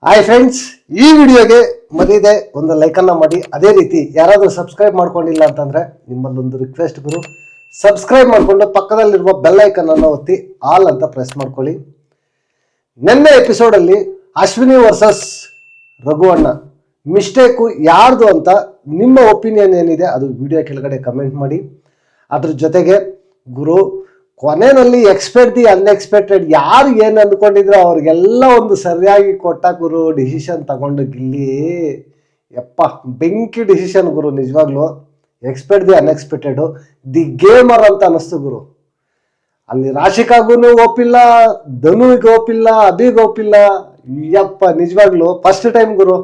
Hi friends, ಈ ವಿಡಿಯೋಗೆ ಮರಿದೆ ಒಂದು ಲೈಕನ್ನು ಮಾಡಿ. ಅದೇ ರೀತಿ ಯಾರಾದರೂ ಸಬ್ಸ್ಕ್ರೈಬ್ ಮಾಡ್ಕೊಂಡಿಲ್ಲ ಅಂತಂದರೆ ನಿಮ್ಮಲ್ಲೊಂದು ರಿಕ್ವೆಸ್ಟ್ ಗುರು, ಸಬ್ಸ್ಕ್ರೈಬ್ ಮಾಡಿಕೊಂಡು ಪಕ್ಕದಲ್ಲಿರುವ ಬೆಲ್ ಐಕನನ್ನು ಒತ್ತಿ ಆಲ್ ಅಂತ ಪ್ರೆಸ್ ಮಾಡ್ಕೊಳ್ಳಿ. ನಿನ್ನೆ ಎಪಿಸೋಡಲ್ಲಿ ಅಶ್ವಿನಿ ವರ್ಸಸ್ ರಘುವಣ್ಣ ಮಿಸ್ಟೇಕು ಯಾರ್ದು ಅಂತ ನಿಮ್ಮ ಒಪಿನಿಯನ್ ಏನಿದೆ ಅದು ವಿಡಿಯೋ ಕೆಳಗಡೆ ಕಮೆಂಟ್ ಮಾಡಿ. ಅದ್ರ ಜೊತೆಗೆ ಗುರು ಕೊನೆಯಲ್ಲಿ ಎಕ್ಸ್ಪೆಕ್ಟ್ ದಿ ಅನ್ಎಕ್ಸ್ಪೆಕ್ಟೆಡ್, ಯಾರು ಏನು ಅಂದ್ಕೊಂಡಿದ್ರು ಅವ್ರಿಗೆಲ್ಲ ಒಂದು ಸರಿಯಾಗಿ ಕೊಟ್ಟ ಗುರು. ಡಿಸಿಷನ್ ತಗೊಂಡು ಗಿಲ್ಲಿ ಯಪ್ಪ ಬೆಂಕಿ ಡಿಸಿಷನ್ ಗುರು. ನಿಜವಾಗ್ಲು expect the unexpected, the gamer ಅಂತ ಅನ್ನಿಸ್ತು ಗುರು. ಅಲ್ಲಿ ರಾಶಿಕಾಗೂ ಒಪ್ಪಿಲ್ಲ, ಧನುವಿಗೆ ಒಪ್ಪಿಲ್ಲ, ಅಭಿಗೆ ಒಪ್ಪಿಲ್ಲ. ಯಪ್ಪ ನಿಜವಾಗ್ಲು ಫಸ್ಟ್ ಟೈಮ್ ಗುರು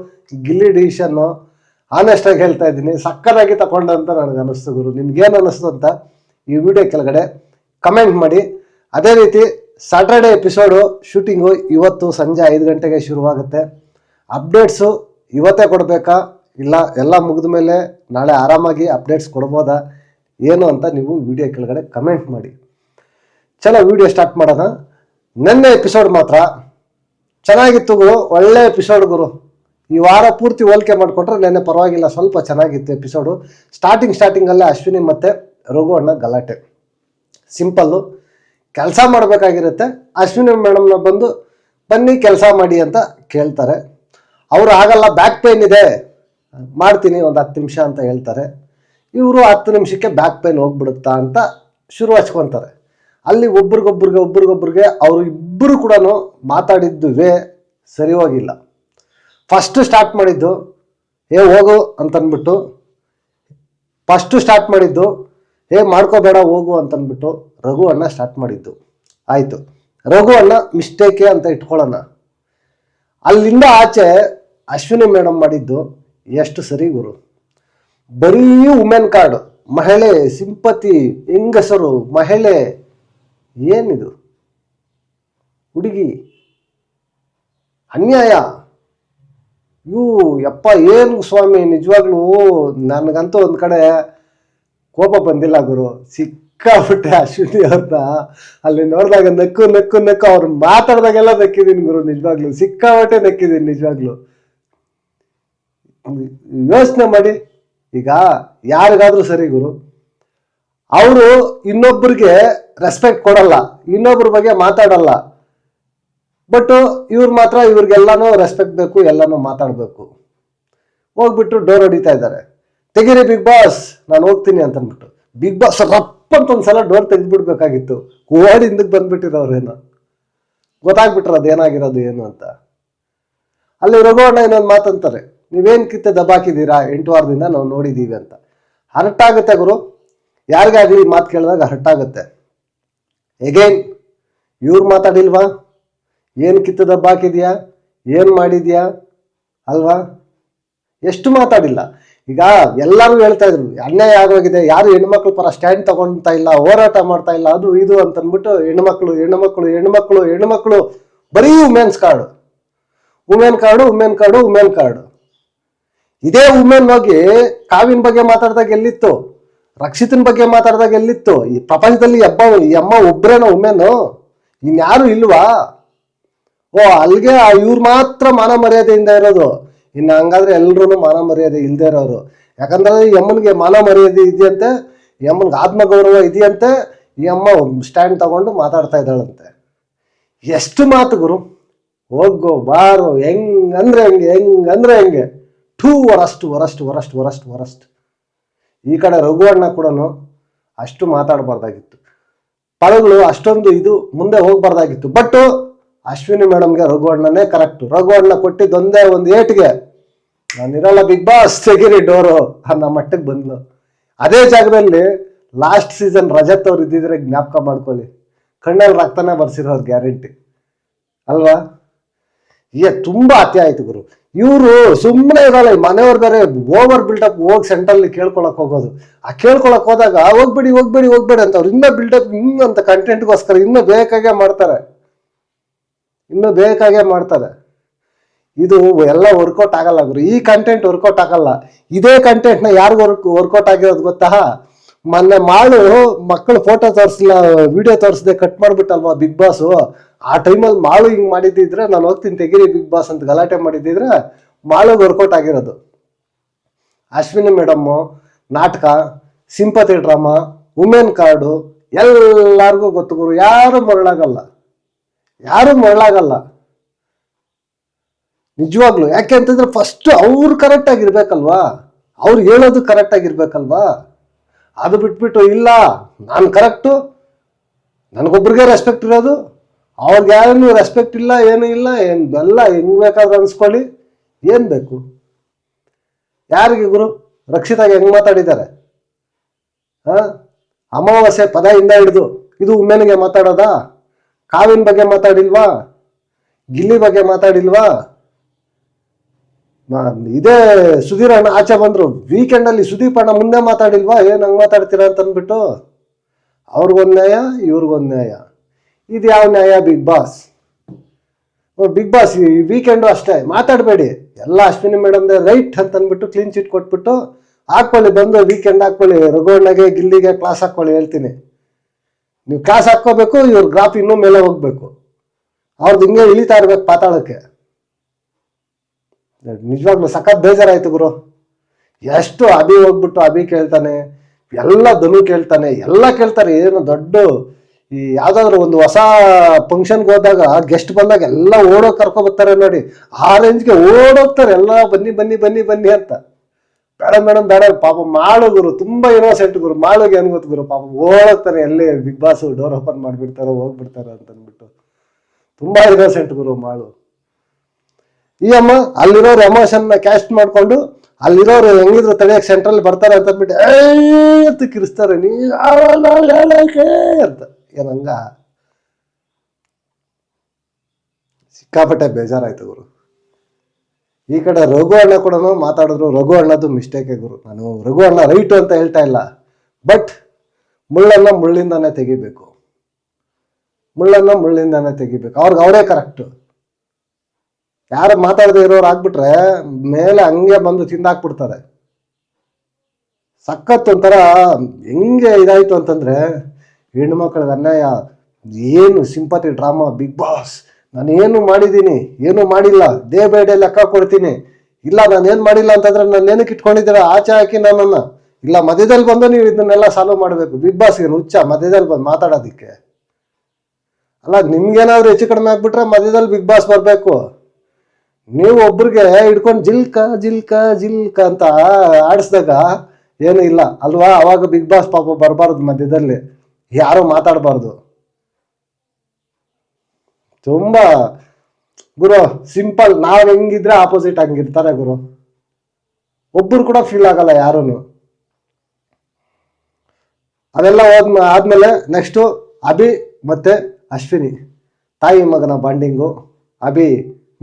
ಗಿಲ್ಲಿ ಡಿಸಿಷನ್ನು. ಆನೆಸ್ಟ್ ಆಗಿ ಹೇಳ್ತಾ ಇದ್ದೀನಿ, ಸಕ್ಕತ್ತಾಗಿ ತಗೊಂಡಂತ ನನಗೆ ಅನ್ನಿಸ್ತು ಗುರು. ನಿಮ್ಗೇನು ಅನ್ನಿಸ್ತು ಅಂತ ಈ ವಿಡಿಯೋ ಕೆಳಗಡೆ ಕಮೆಂಟ್ ಮಾಡಿ. ಅದೇ ರೀತಿ ಸ್ಯಾಟರ್ಡೆ ಎಪಿಸೋಡು ಶೂಟಿಂಗು ಇವತ್ತು ಸಂಜೆ 5 ಗಂಟೆಗೆ ಶುರುವಾಗುತ್ತೆ. ಅಪ್ಡೇಟ್ಸು ಇವತ್ತೇ ಕೊಡಬೇಕಾ ಇಲ್ಲ ಎಲ್ಲ ಮುಗಿದ ಮೇಲೆ ನಾಳೆ ಆರಾಮಾಗಿ ಅಪ್ಡೇಟ್ಸ್ ಕೊಡ್ಬೋದಾ ಏನು ಅಂತ ನೀವು ವಿಡಿಯೋ ಕೆಳಗಡೆ ಕಮೆಂಟ್ ಮಾಡಿ. ಚಲೋ ವಿಡಿಯೋ ಸ್ಟಾರ್ಟ್ ಮಾಡೋಣ. ನೆನ್ನೆ ಎಪಿಸೋಡ್ ಮಾತ್ರ ಚೆನ್ನಾಗಿತ್ತು ಗುರು, ಒಳ್ಳೆ ಎಪಿಸೋಡ್ ಗುರು. ಈ ವಾರ ಪೂರ್ತಿ ಹೋಲಿಕೆ ಮಾಡಿಕೊಂಡ್ರೆ ನೆನ್ನೆ ಪರವಾಗಿಲ್ಲ, ಸ್ವಲ್ಪ ಚೆನ್ನಾಗಿತ್ತು ಎಪಿಸೋಡು. ಸ್ಟಾರ್ಟಿಂಗಲ್ಲೇ ಅಶ್ವಿನಿ ಮತ್ತು ರಘುವಣ್ಣ ಗಲಾಟೆ. ಸಿಂಪಲ್ಲು, ಕೆಲಸ ಮಾಡಬೇಕಾಗಿರುತ್ತೆ. ಅಶ್ವಿನಿ ಮೇಡಮ್ನ ಬಂದು ಬನ್ನಿ ಕೆಲಸ ಮಾಡಿ ಅಂತ ಕೇಳ್ತಾರೆ. ಅವರು ಆಗಲ್ಲ, ಬ್ಯಾಕ್ ಪೇನ್ ಇದೆ, ಮಾಡ್ತೀನಿ ಒಂದು 10 ನಿಮಿಷ ಅಂತ ಹೇಳ್ತಾರೆ. ಇವರು 10 ನಿಮಿಷಕ್ಕೆ ಬ್ಯಾಕ್ ಪೇನ್ ಹೋಗ್ಬಿಡುತ್ತಾ ಅಂತ ಶುರು ಹಚ್ಕೊತಾರೆ. ಅಲ್ಲಿ ಒಬ್ರಿಗೊಬ್ರಿಗೆ ಅವರು ಇಬ್ಬರು ಕೂಡ ಮಾತಾಡಿದ್ದುವೇ ಸರಿ ಹೋಗಿಲ್ಲ. ಫಸ್ಟು ಸ್ಟಾರ್ಟ್ ಮಾಡಿದ್ದು ಹೋಗು ಅಂತಂದ್ಬಿಟ್ಟು, ಮಾಡ್ಕೋಬೇಡ ಹೋಗು ಅಂತಂದ್ಬಿಟ್ಟು ರಘುವಣ್ಣ ಸ್ಟಾರ್ಟ್ ಮಾಡಿದ್ದು. ಆಯಿತು, ರಘುವಣ್ಣ ಮಿಸ್ಟೇಕೆ ಅಂತ ಇಟ್ಕೊಳ್ಳೋಣ. ಅಲ್ಲಿಂದ ಆಚೆ ಅಶ್ವಿನಿ ಮೇಡಮ್ ಮಾಡಿದ್ದು ಎಷ್ಟು ಸರಿ ಗುರು. ಬರೀ ವುಮೆನ್ ಕಾರ್ಡ್, ಮಹಿಳೆ, ಸಿಂಪತಿ, ಹೆಂಗಸರು, ಮಹಿಳೆ, ಏನಿದು ಹುಡುಗಿ, ಅನ್ಯಾಯ. ಯಪ್ಪ ಏನು ಸ್ವಾಮಿ, ನಿಜವಾಗ್ಲೂ ನನಗಂತೂ ಒಂದು ಕಡೆ ಕೋಪ ಬಂದಿಲ್ಲ ಗುರು. ಸಿಕ್ಕಾಬಿಟ್ಟೆ ಅಶ್ವಿನಿ ಅವ್ರನ್ನ ಅಲ್ಲಿ ನೋಡಿದಾಗ ನಕ್ಕು ಅವ್ರು ಮಾತಾಡ್ದಾಗೆಲ್ಲ ನಕ್ಕಿದ್ದೀನಿ ಗುರು. ನಿಜವಾಗ್ಲು ಸಿಕ್ಕಾಬಿಟ್ಟೆ ನಕ್ಕಿದ್ದೀನಿ ನಿಜವಾಗ್ಲು. ಯೋಚನೆ ಮಾಡಿ, ಈಗ ಯಾರಿಗಾದ್ರೂ ಸರಿ ಗುರು, ಅವರು ಇನ್ನೊಬ್ರಿಗೆ ರೆಸ್ಪೆಕ್ಟ್ ಕೊಡಲ್ಲ, ಇನ್ನೊಬ್ರ ಬಗ್ಗೆ ಮಾತಾಡಲ್ಲ. ಬಟ್ ಇವ್ರು ಮಾತ್ರ ಇವ್ರಿಗೆಲ್ಲಾನು ರೆಸ್ಪೆಕ್ಟ್ ಬೇಕು, ಎಲ್ಲಾನು ಮಾತಾಡಬೇಕು. ಹೋಗ್ಬಿಟ್ಟು ಡೋರ್ ಹೊಡಿತಾ ಇದ್ದಾರೆ, ತೆಗೀರಿ ಬಿಗ್ ಬಾಸ್, ನಾನು ಹೋಗ್ತೀನಿ ಅಂತಂದ್ಬಿಟ್ಟು. ಬಿಗ್ ಬಾಸ್ ರಪ್ಪಂತ ಒಂದ್ಸಲ ಡೋರ್ ತೆಗೆದ್ಬಿಡ್ಬೇಕಾಗಿತ್ತು. ಓಡಿ ಹಿಂದಕ್ಕೆ ಬಂದ್ಬಿಟ್ಟಿರೋರೇನು, ಗೊತ್ತಾಗ್ಬಿಟ್ರ ಅದೇನಾಗಿರೋದು ಏನು ಅಂತ. ಅಲ್ಲಿ ರಘುವಣ್ಣ ಇನ್ನೊಂದು ಮಾತಂತಾರೆ, ನೀವೇನು ಕಿತ್ತೆ ದಬಾಕಿದ್ದೀರಾ 8 ವಾರದಿಂದ ನಾವು ನೋಡಿದ್ದೀವಿ ಅಂತ. ಹರ್ಟ್ ಆಗುತ್ತೆ ಗುರು, ಯಾರಿಗಾಗಲಿ ಮಾತು ಕೇಳಿದಾಗ ಹರ್ಟ್ ಆಗುತ್ತೆ. ಎಗೈನ್ ಇವ್ರು ಮಾತಾಡಿಲ್ವಾ, ಏನು ಕಿತ್ತು ದಬ್ಬಾಕಿದ್ಯಾ, ಏನು ಮಾಡಿದ್ಯಾ ಅಲ್ವಾ, ಎಷ್ಟು ಮಾತಾಡಿಲ್ಲ. ಈಗ ಎಲ್ಲರೂ ಹೇಳ್ತಾ ಇದ್ರು ಅನ್ಯಾಯ ಆಗೋಗಿದೆ, ಯಾರು ಹೆಣ್ಮಕ್ಳು ಪರ ಸ್ಟ್ಯಾಂಡ್ ತಗೊಳ್ತಾ ಇಲ್ಲ, ಹೋರಾಟ ಮಾಡ್ತಾ ಇಲ್ಲ, ಅದು ಇದು ಅಂತಂದ್ಬಿಟ್ಟು ಹೆಣ್ಮಕ್ಳು ಬರೀ ವುಮೆನ್ ಕಾರ್ಡು. ಇದೇ ವುಮೆನ್ ಹೋಗಿ ಕಾವಿನ ಬಗ್ಗೆ ಮಾತಾಡಿದಾಗ ಎಲ್ಲಿತ್ತು, ರಕ್ಷಿತನ ಬಗ್ಗೆ ಮಾತಾಡಿದಾಗ ಎಲ್ಲಿತ್ತು? ಈ ಪ್ರಪಂಚದಲ್ಲಿ ಈ ಅಮ್ಮ ಒಬ್ರೇನೋ ವುಮೆನ್ನು, ಇನ್ಯಾರು ಇಲ್ವಾ? ಅಲ್ಲಿಗೆ ಇವ್ರು ಮಾತ್ರ ಮಾನ ಮರ್ಯಾದೆಯಿಂದ ಇರೋದು. ಇನ್ನು ಹಂಗಾದ್ರೆ ಎಲ್ರೂ ಮಾನ ಮರ್ಯಾದೆ ಇಲ್ಲದೆ ಇರೋರು. ಯಾಕಂದ್ರೆ ಈ ಅಮ್ಮನಿಗೆ ಮಾನ ಮರ್ಯಾದೆ ಇದೆಯಂತೆ, ಈ ಅಮ್ಮನಿಗೆ ಆತ್ಮಗೌರವ ಇದೆಯಂತೆ, ಈ ಅಮ್ಮ ಸ್ಟ್ಯಾಂಡ್ ತಗೊಂಡು ಮಾತಾಡ್ತಾ ಇದ್ದಾಳಂತೆ. ಎಷ್ಟು ಮಾತು ಗುರು, ಹೋಗೋ ಬಾರೋ, ಹೆಂಗಂದ್ರೆ ಹೆಂಗೆ ವರಸ್ಟ್. ಈ ಕಡೆ ರಘುವಣ್ಣ ಕೂಡ ಅಷ್ಟು ಮಾತಾಡಬಾರ್ದಾಗಿತ್ತು, ಪದಗಳು ಅಷ್ಟೊಂದು ಇದು ಮುಂದೆ ಹೋಗ್ಬಾರ್ದಾಗಿತ್ತು. ಬಟ್ ಅಶ್ವಿನಿ ಮೇಡಮ್ಗೆ ರಘುವಣ್ಣನೇ ಕರೆಕ್ಟು. ರಘುವಣ್ಣ ಕೊಟ್ಟಿದ್ದೊಂದೇ ಒಂದು ಏಟ್ಗೆ ನಾನಿರಲ್ಲ ಬಿಗ್ ಬಾಸ್, ತೆಗೀರಿ ಡೋರು ಅನ್ನೋ ಮಟ್ಟಕ್ಕೆ ಬಂದ್ಲು. ಅದೇ ಜಾಗದಲ್ಲಿ ಲಾಸ್ಟ್ ಸೀಸನ್ ರಜತ್ ಅವ್ರು ಇದ್ದಿದ್ರೆ ಜ್ಞಾಪಕ ಮಾಡ್ಕೊಳ್ಳಿ, ಕಣ್ಣಲ್ಲಿ ರಕ್ತನೇ ಬರ್ಸಿರೋರು ಗ್ಯಾರಂಟಿ ಅಲ್ವಾ. ತುಂಬಾ ಅತ್ಯ ಆಯ್ತು ಗುರು. ಇವರು ಸುಮ್ಮನೆ ಇರಲ್ಲ, ಮನೆಯವ್ರು ಬೇರೆ ಓವರ್ ಬಿಲ್ಡಪ್ ಹೋಗಿ ಸೆಂಟ್ರಲ್ಲಿ ಕೇಳ್ಕೊಳಕ್ ಹೋಗೋದು. ಆ ಕೇಳ್ಕೊಳಕ್ ಹೋದಾಗ ಹೋಗ್ಬೇಡಿ ಅಂತ ಅವ್ರು ಇನ್ನೂ ಬಿಲ್ಡಪ್ ಅಂತ ಕಂಟೆಂಟ್ಗೋಸ್ಕರ ಇನ್ನೂ ಬೇಕಾಗೆ ಮಾಡ್ತಾರೆ. ಇದು ಎಲ್ಲ ವರ್ಕೌಟ್ ಆಗಲ್ಲ ಗುರು. ಈ ಕಂಟೆಂಟ್ ವರ್ಕೌಟ್ ಆಗಲ್ಲ. ಇದೇ ಕಂಟೆಂಟ್ನ ಯಾರಿಗೂ ವರ್ಕೌಟ್ ಆಗಿರೋದು ಗೊತ್ತಾ? ಮೊನ್ನೆ ಮಕ್ಕಳು ಫೋಟೋ ತೋರಿಸಿಲ್ಲ, ವಿಡಿಯೋ ತೋರಿಸದೆ ಕಟ್ ಮಾಡ್ಬಿಟ್ಟಲ್ವಾ ಬಿಗ್ ಬಾಸು. ಆ ಟೈಮಲ್ಲಿ ಮಾಳು ಹಿಂಗೆ ಮಾಡಿದ್ದಿದ್ರೆ ನಾನು ಹೋಗ್ತೀನಿ ತೆಗೀರಿ ಬಿಗ್ ಬಾಸ್ ಅಂತ ಗಲಾಟೆ ಮಾಡಿದ್ದಿದ್ರೆ ಮಾಳುಗೆ ವರ್ಕೌಟ್ ಆಗಿರೋದು. ಅಶ್ವಿನಿ ಮೇಡಮ್ಮು ನಾಟಕ, ಸಿಂಪತಿ ಡ್ರಾಮಾ, ವುಮೆನ್ ಕಾರ್ಡು ಎಲ್ಲರಿಗೂ ಗೊತ್ತು ಗುರು. ಯಾರು ಮರಳಾಗಲ್ಲ ನಿಜವಾಗ್ಲು. ಯಾಕೆ ಅಂತಂದ್ರೆ ಫಸ್ಟ್ ಅವ್ರು ಕರೆಕ್ಟ್ ಆಗಿರ್ಬೇಕಲ್ವಾ, ಅವ್ರು ಹೇಳೋದು ಕರೆಕ್ಟ್ ಆಗಿರ್ಬೇಕಲ್ವಾ. ಅದು ಬಿಟ್ಬಿಟ್ಟು ಇಲ್ಲ ನಾನು ಕರೆಕ್ಟು, ನನಗೊಬ್ರಿಗೆ ರೆಸ್ಪೆಕ್ಟ್ ಇರೋದು, ಅವ್ರಿಗೆ ಯಾರನ್ನು ರೆಸ್ಪೆಕ್ಟ್ ಇಲ್ಲ, ಏನೂ ಇಲ್ಲ, ಎಲ್ಲ ಹೆಂಗ್ ಬೇಕಾದ್ರೂ ಅನ್ಸ್ಕೊಳ್ಳಿ, ಏನು ಬೇಕು ಯಾರಿಗೆ ಗುರು? ರಕ್ಷಿತಾಗೆ ಹೆಂಗ್ ಮಾತಾಡಿದ್ದಾರೆ? ಅಮಾವಾಸ್ಯೆ ಪದದಿಂದ ಹಿಡಿದು ಇದು ವುಮೆನ್ಗೆ ಮಾತಾಡೋದಾ? ಕಾವಿನ ಬಗ್ಗೆ ಮಾತಾಡಿಲ್ವಾ? ಗಿಲ್ಲಿ ಬಗ್ಗೆ ಮಾತಾಡಿಲ್ವಾ? ಇದೇ ಸುಧೀರ್ ಅಣ್ಣ ಆಚೆ ಬಂದ್ರು ವೀಕೆಂಡಲ್ಲಿ, ಸುದೀಪ್ ಅಣ್ಣ ಮುಂದೆ ಮಾತಾಡಿಲ್ವಾ? ಏನು ಹಂಗೆ ಮಾತಾಡ್ತೀರಾ ಅಂತ ಅಂದ್ಬಿಟ್ಟು ಅವ್ರಿಗೊಂದು ನ್ಯಾಯ, ಇವ್ರಿಗೊಂದು ನ್ಯಾಯ. ಇದು ಯಾವ ನ್ಯಾಯ? ಬಿಗ್ ಬಾಸ್ ಈ ವೀಕೆಂಡು ಅಷ್ಟೇ ಮಾತಾಡಬೇಡಿ, ಎಲ್ಲ ಅಶ್ವಿನಿ ಮೇಡಮ್ದೆ ರೈಟ್ ಅಂತ ಅಂದ್ಬಿಟ್ಟು ಕ್ಲೀನ್ ಚಿಟ್ ಕೊಟ್ಬಿಟ್ಟು ಹಾಕ್ಕೊಳ್ಳಿ, ಬಂದು ವೀಕೆಂಡ್ ಹಾಕ್ಕೊಳ್ಳಿ, ರಘುವಣ್ಣಗೆ ಗಿಲ್ಲಿಗೆ ಕ್ಲಾಸ್ ಹಾಕ್ಕೊಳ್ಳಿ. ಹೇಳ್ತೀನಿ, ನೀವು ಕ್ಲಾಸ್ ಹಾಕ್ಕೋಬೇಕು, ಇವ್ರ ಗ್ರಾಫ್ ಇನ್ನೂ ಮೇಲೆ ಹೋಗ್ಬೇಕು, ಅವ್ರದ್ದು ಹಿಂಗೆ ಇಳಿತಾ ಇರ್ಬೇಕು ಪಾತಾಳಕ್ಕೆ. ನಿಜವಾಗ್ಲೂ ಸಖತ್ ಬೇಜಾರಾಯ್ತು ಗುರು. ಎಷ್ಟು ಅಭಿ ಹೋಗ್ಬಿಟ್ಟು ಅಭಿ ಕೇಳ್ತಾನೆ, ಎಲ್ಲ ಧನು ಕೇಳ್ತಾನೆ, ಎಲ್ಲ ಕೇಳ್ತಾರೆ. ಏನು ದೊಡ್ಡ ಈ ಯಾವ್ದಾದ್ರು ಒಂದು ಹೊಸ ಫಂಕ್ಷನ್ಗೆ ಹೋದಾಗ ಗೆಸ್ಟ್ ಬಂದಾಗ ಎಲ್ಲ ಓಡೋಗಿ ಕರ್ಕೊಬರ್ತಾರೆ ನೋಡಿ, ಆ ರೇಂಜ್ಗೆ ಓಡೋಗ್ತಾರೆ ಎಲ್ಲ, ಬನ್ನಿ ಬನ್ನಿ ಬನ್ನಿ ಬನ್ನಿ ಅಂತ. ಬೇಡ ಮೇಡಮ್ ಬೇಡ, ಪಾಪ ಮಾಳು ಗುರು ತುಂಬಾ ಇನ್ನೋಸೆಂಟ್ ಗುರು. ಮಾಳುಗೆ ಏನ್ ಗೊತ್ತು ಗುರು, ಪಾಪ ಓಡೋಗ್ತಾರೆ, ಎಲ್ಲಿ ಬಿಗ್ ಬಾಸ್ ಡೋರ್ ಓಪನ್ ಮಾಡಿಬಿಡ್ತಾರೋ ಹೋಗ್ಬಿಡ್ತಾರೋ ಅಂತ ಅಂದ್ಬಿಟ್ಟು. ತುಂಬಾ ಇನ್ನೋಸೆಂಟ್ ಗುರು ಮಾಳು. ಈ ಅಮ್ಮ ಅಲ್ಲಿರೋರು ಎಮೋಷನ್ ಕ್ಯಾಸ್ಟ್ ಮಾಡ್ಕೊಂಡು ಅಲ್ಲಿರೋರು ಹೆಂಗಿದ್ರು ತಡೆಯಕ್ಕೆ ಸೆಂಟ್ರಲ್ ಬರ್ತಾರೆ ಅಂತ ಅಂದ್ಬಿಟ್ಟು ಅಂತ ಕಿರಿಸ್ತಾರೆ, ನೀ ಅಂತ. ಏನಂಗ ಸಿಕ್ಕಾಪಟ್ಟೆ ಬೇಜಾರಾಯ್ತು ಗುರು. ಈ ಕಡೆ ರಘು ಅಣ್ಣ ಕೂಡ ಮಾತಾಡಿದ್ರು, ರಘು ಅಣ್ಣದು ಮಿಸ್ಟೇಕೆ ಗುರು. ನಾನು ರಘು ಅಣ್ಣ ರೈಟು ಅಂತ ಹೇಳ್ತಾ ಇಲ್ಲ, ಬಟ್ ಮುಳ್ಳನ್ನ ಮುಳ್ಳಿಂದಾನೇ ತೆಗಿಬೇಕು, ಅವ್ರಿಗೆ ಅವರೇ ಕರೆಕ್ಟ್. ಯಾರು ಮಾತಾಡದೆ ಇರೋರು ಆಗ್ಬಿಟ್ರೆ ಮೇಲೆ ಹಂಗೆ ಬಂದು ತಿಂದಾಕ್ಬಿಡ್ತಾರೆ. ಸಖತ್ ಒಂಥರ ಹೆಂಗೆ ಇದಾಯ್ತು ಅಂತಂದ್ರೆ, ಹೆಣ್ಮಕ್ಳಿಗೆ ಅನ್ಯಾಯ. ಏನು ಸಿಂಪತಿ ಡ್ರಾಮಾ ಬಿಗ್ ಬಾಸ್, ನಾನು ಏನು ಮಾಡಿದ್ದೀನಿ, ಏನು ಮಾಡಿಲ್ಲ, ಡೇ ಬೈ ಡೇ ಲೆಕ್ಕ ಕೊಡ್ತೀನಿ. ಇಲ್ಲ ನಾನು ಏನು ಮಾಡಿಲ್ಲ ಅಂತಂದ್ರೆ ನಾನು ಏನಕ್ಕೆ ಇಟ್ಕೊಂಡಿದ್ದೀರ ಆಚೆ ಹಾಕಿ ನನ್ನನ್ನ, ಇಲ್ಲ ಮಧ್ಯದಲ್ಲಿ ಬಂದು ನೀವು ಇದನ್ನೆಲ್ಲ ಸಾಲ್ವ್ ಮಾಡಬೇಕು. ಬಿಗ್ ಬಾಸ್ಗೆ ಹುಚ್ಚ ಮಧ್ಯದಲ್ಲಿ ಬಂದು ಮಾತಾಡೋದಿಕ್ಕೆ? ಅಲ್ಲ, ನಿಮ್ಗೇನಾದ್ರು ಹೆಚ್ಚು ಕಡಿಮೆ ಆಗ್ಬಿಟ್ರೆ ಮಧ್ಯದಲ್ಲಿ ಬಿಗ್ ಬಾಸ್ ಬರಬೇಕು. ನೀವು ಒಬ್ರಿಗೆ ಹಿಡ್ಕೊಂಡು ಜಿಲ್ಕ ಜಿಲ್ಕ ಜಿಲ್ಕ ಅಂತ ಆಡಿಸ್ದಾಗ ಏನು ಇಲ್ಲ ಅಲ್ವಾ? ಅವಾಗ ಬಿಗ್ ಬಾಸ್ ಪಾಪ ಬರಬಾರ್ದು, ಮಧ್ಯದಲ್ಲಿ ಯಾರು ಮಾತಾಡಬಾರ್ದು. ತುಂಬಾ ಗುರು ಸಿಂಪಲ್, ನಾವ್ ಹೆಂಗಿದ್ರೆ ಆಪೋಸಿಟ್ ಹಂಗಿರ್ತಾರೆ ಗುರು. ಒಬ್ಬರು ಕೂಡ ಫೀಲ್ ಆಗಲ್ಲ ಯಾರು. ಅದೆಲ್ಲ ಆದ್ಮೇಲೆ ನೆಕ್ಸ್ಟು ಅಭಿ ಮತ್ತೆ ಅಶ್ವಿನಿ ತಾಯಿ ಮಗನ ಬಾಂಡಿಂಗು. ಅಭಿ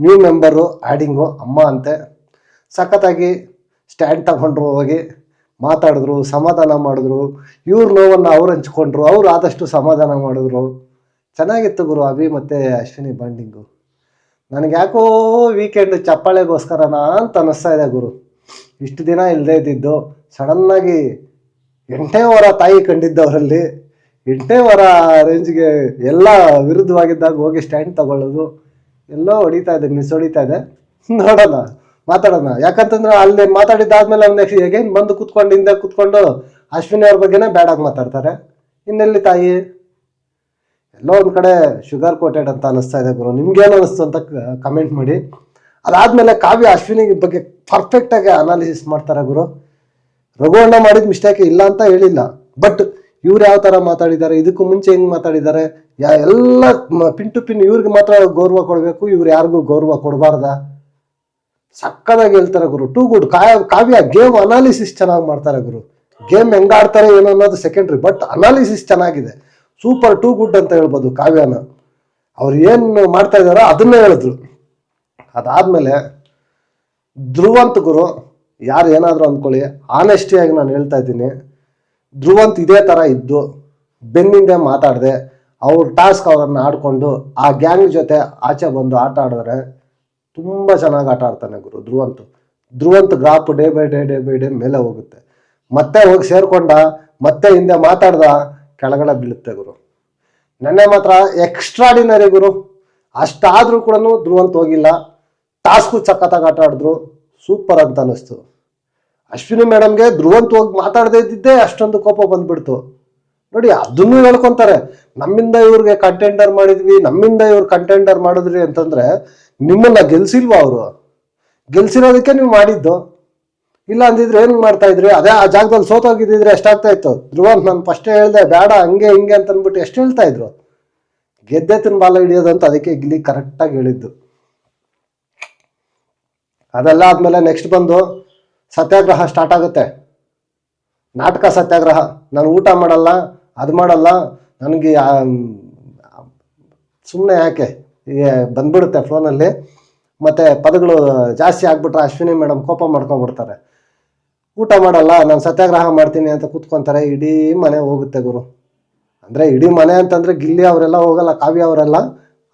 ನ್ಯೂ ಮೆಂಬರು ಆ್ಯಡಿಂಗು, ಅಮ್ಮ ಅಂತೆ. ಸಖತ್ತಾಗಿ ಸ್ಟ್ಯಾಂಡ್ ತಗೊಂಡ್ರು, ಹೋಗಿ ಮಾತಾಡಿದ್ರು, ಸಮಾಧಾನ ಮಾಡಿದ್ರು, ಇವ್ರ ನೋವನ್ನು ಅವ್ರು ಹಂಚ್ಕೊಂಡ್ರು, ಅವ್ರು ಆದಷ್ಟು ಸಮಾಧಾನ ಮಾಡಿದ್ರು. ಚೆನ್ನಾಗಿತ್ತು ಗುರು ಅಭಿ ಮತ್ತು ಅಶ್ವಿನಿ ಬಾಂಡಿಂಗು. ನನಗೆ ಯಾಕೋ ವೀಕೆಂಡ್ ಚಪ್ಪಾಳೆಗೋಸ್ಕರನಾ ಅಂತ ಅನ್ನಿಸ್ತಾ ಇದೆ ಗುರು. ಇಷ್ಟು ದಿನ ಇಲ್ಲದೆ ಇದ್ದಿದ್ದು ಸಡನ್ನಾಗಿ 8ನೇ ವಾರ ತಾಯಿ ಕಂಡಿದ್ದವರಲ್ಲಿ 8ನೇ ವಾರ ರೇಂಜ್ಗೆ ಎಲ್ಲ ವಿರುದ್ಧವಾಗಿದ್ದಾಗ ಹೋಗಿ ಸ್ಟ್ಯಾಂಡ್ ತಗೊಳ್ಳೋದು ಎಲ್ಲೋ ಹೊಡಿತಾ ಇದೆ, ಮಿಸ್ ಹೊಡಿತಾ ಇದೆ. ನೋಡೋಣ, ಮಾತಾಡೋಣ. ಯಾಕಂತಂದ್ರೆ ಅಲ್ಲಿ ಮಾತಾಡಿದ್ದಾದ್ಮೇಲೆ ಅವ್ನು ನೆಕ್ಸ್ಟ್ ಹೇಗೇನು ಬಂದು ಕೂತ್ಕೊಂಡು ಹಿಂದೆ ಕೂತ್ಕೊಂಡು ಅಶ್ವಿನಿ ಅವ್ರ ಬಗ್ಗೆನೇ ಬ್ಯಾಡಾಗಿ ಮಾತಾಡ್ತಾರೆ. ಇನ್ನೆಲ್ಲಿ ತಾಯಿ? ಎಲ್ಲೋ ಒಂದು ಕಡೆ ಶುಗರ್ ಕೋಟೆಡ್ ಅಂತ ಅನಿಸ್ತಾ ಇದೆ ಗುರು. ನಿಮ್ಗೇನು ಅನಿಸ್ತು ಅಂತ ಕಮೆಂಟ್ ಮಾಡಿ. ಅದಾದ್ಮೇಲೆ ಕಾವ್ಯ ಅಶ್ವಿನಿ ಬಗ್ಗೆ ಪರ್ಫೆಕ್ಟಾಗಿ ಅನಾಲಿಸಿಸ್ ಮಾಡ್ತಾರೆ ಗುರು. ರಘು ಅಣ್ಣ ಮಾಡಿದ ಮಿಸ್ಟೇಕ್ ಇಲ್ಲ ಅಂತ ಹೇಳಿಲ್ಲ, ಬಟ್ ಇವ್ರು ಯಾವ ಥರ ಮಾತಾಡಿದ್ದಾರೆ, ಇದಕ್ಕೂ ಮುಂಚೆ ಹೆಂಗೆ ಮಾತಾಡಿದ್ದಾರೆ, ಎಲ್ಲ ಪಿನ್ ಟು ಪಿನ್ ಇವ್ರಿಗೆ ಮಾತ್ರ ಗೌರವ ಕೊಡಬೇಕು, ಇವ್ರು ಯಾರಿಗೂ ಗೌರವ ಕೊಡಬಾರ್ದ? ಸಕ್ಕದಾಗಿ ಹೇಳ್ತಾರೆ ಗುರು. Too good. Kavya game analysis ಚೆನ್ನಾಗಿ ಮಾಡ್ತಾರೆ ಗುರು. ಗೇಮ್ ಹೆಂಗಾಡ್ತಾರೆ ಏನೋ ಅನ್ನೋದು ಸೆಕೆಂಡ್ರಿ, ಬಟ್ ಅನಾಲಿಸಿಸ್ ಚೆನ್ನಾಗಿದೆ. ಸೂಪರ್, ಟೂ ಗುಡ್ ಅಂತ ಹೇಳ್ಬೋದು ಕಾವ್ಯನ. ಅವ್ರು ಏನು ಮಾಡ್ತಾ ಇದ್ದಾರೋ ಅದನ್ನೇ ಹೇಳಿದ್ರು. ಅದಾದ್ಮೇಲೆ ಧ್ರುವಂತ್ ಗುರು, ಯಾರು ಏನಾದರೂ ಅಂದ್ಕೊಳ್ಳಿ, ಆನೆಸ್ಟಿಯಾಗಿ ನಾನು ಹೇಳ್ತಾ ಇದ್ದೀನಿ, ಧ್ರುವಂತ್ ಇದೇ ಥರ ಇದ್ದು ಬೆನ್ನಿಂದೆ ಮಾತಾಡದೆ ಅವ್ರ ಟಾಸ್ಕ್ ಅವ್ರನ್ನ ಆಡ್ಕೊಂಡು ಆ ಗ್ಯಾಂಗ್ ಜೊತೆ ಆಚೆ ಬಂದು ಆಟ ಆಡಿದ್ರೆ ತುಂಬ ಚೆನ್ನಾಗಿ ಆಟ ಆಡ್ತಾನೆ ಗುರು Dhruvanth graph day by day ಮೇಲೆ ಹೋಗುತ್ತೆ. ಮತ್ತೆ ಹೋಗಿ ಸೇರ್ಕೊಂಡ, ಮತ್ತೆ ಹಿಂದೆ ಮಾತಾಡ್ದ, ಕೆಳಗಡೆ ಬೀಳುತ್ತೆ ಗುರು. ನೆನ್ನೆ ಮಾತ್ರ ಎಕ್ಸ್ಟ್ರಾಡಿನರಿ ಗುರು. ಅಷ್ಟಾದ್ರೂ ಕೂಡ ಧ್ರುವಂತ್ ಹೋಗಿಲ್ಲ. ಟಾಸ್ಕು ಸಖತ್ತಾಗಿ ಆಟ ಆಡಿದ್ರು, ಸೂಪರ್ ಅಂತ ಅನಿಸ್ತು. ಅಶ್ವಿನಿ ಮೇಡಮ್ಗೆ ಧ್ರುವಂತ್ ಹೋಗಿ ಮಾತಾಡದೇ ಇದ್ದಿದ್ದೇ ಅಷ್ಟೊಂದು ಕೋಪ ಬಂದ್ಬಿಡ್ತು ನೋಡಿ. ಅದನ್ನು ಹೇಳ್ಕೊಂತಾರೆ, ನಮ್ಮಿಂದ ಇವ್ರಿಗೆ ಕಂಟೆಂಡರ್ ಮಾಡಿದ್ವಿ, ನಮ್ಮಿಂದ ಇವ್ರು ಕಂಟೆಂಡರ್ ಮಾಡಿದ್ರಿ ಅಂತಂದ್ರೆ ನಿಮ್ಮನ್ನ ಗೆಲ್ಸಿಲ್ವಾ ಅವರು? ಗೆಲ್ಸಿರೋದಕ್ಕೆ ನೀವು ಮಾಡಿದ್ದು. ಇಲ್ಲ ಅಂದಿದ್ರೆ ಏನ್ ಮಾಡ್ತಾ ಇದ್ರಿ? ಅದೇ ಆ ಜಾಗದಲ್ಲಿ ಸೋತೋಗಿದ್ದಿದ್ರೆ ಎಷ್ಟಾಗ್ತಾ ಇತ್ತು? ಧ್ರುವಂತ್ ನಾನು ಫಸ್ಟೇ ಹೇಳ್ದೆ ಬೇಡ ಹಂಗೆ ಹಿಂಗೆ ಅಂತ ಅಂದ್ಬಿಟ್ಟು ಎಷ್ಟು ಹೇಳ್ತಾ ಇದ್ರು. ಗೆದ್ದೆತ್ತಿನ ಬಾಲ ಹಿಡಿಯೋದಂತ ಅದಕ್ಕೆ ಗಿಲ್ಲಿ ಕರೆಕ್ಟಾಗಿ ಹೇಳಿದ್ದು. ಅದೆಲ್ಲ ಆದ್ಮೇಲೆ ನೆಕ್ಸ್ಟ್ ಬಂದು ಸತ್ಯಾಗ್ರಹ ಸ್ಟಾರ್ಟ್ ಆಗುತ್ತೆ. ನಾಟಕ ಸತ್ಯಾಗ್ರಹ. ನಾನು ಊಟ ಮಾಡಲ್ಲ, ಅದು ಮಾಡಲ್ಲ, ನನಗೆ ಸುಮ್ಮನೆ ಯಾಕೆ ಬಂದ್ಬಿಡುತ್ತೆ ಫೋನಲ್ಲಿ. ಮತ್ತೆ ಪದಗಳು ಜಾಸ್ತಿ ಆಗ್ಬಿಟ್ರೆ ಅಶ್ವಿನಿ ಮೇಡಮ್ ಕೋಪ ಮಾಡ್ಕೊಂಡ್ಬಿಡ್ತಾರೆ. ಊಟ ಮಾಡಲ್ಲ, ನಾನು ಸತ್ಯಾಗ್ರಹ ಮಾಡ್ತೀನಿ ಅಂತ ಕೂತ್ಕೊಂತಾರೆ. ಇಡೀ ಮನೆ ಹೋಗುತ್ತೆ ಗುರು. ಅಂದರೆ ಇಡೀ ಮನೆ ಅಂತಂದರೆ ಗಿಲ್ಲಿ ಅವರೆಲ್ಲ ಹೋಗಲ್ಲ, ಕಾವ್ಯ ಅವರೆಲ್ಲ,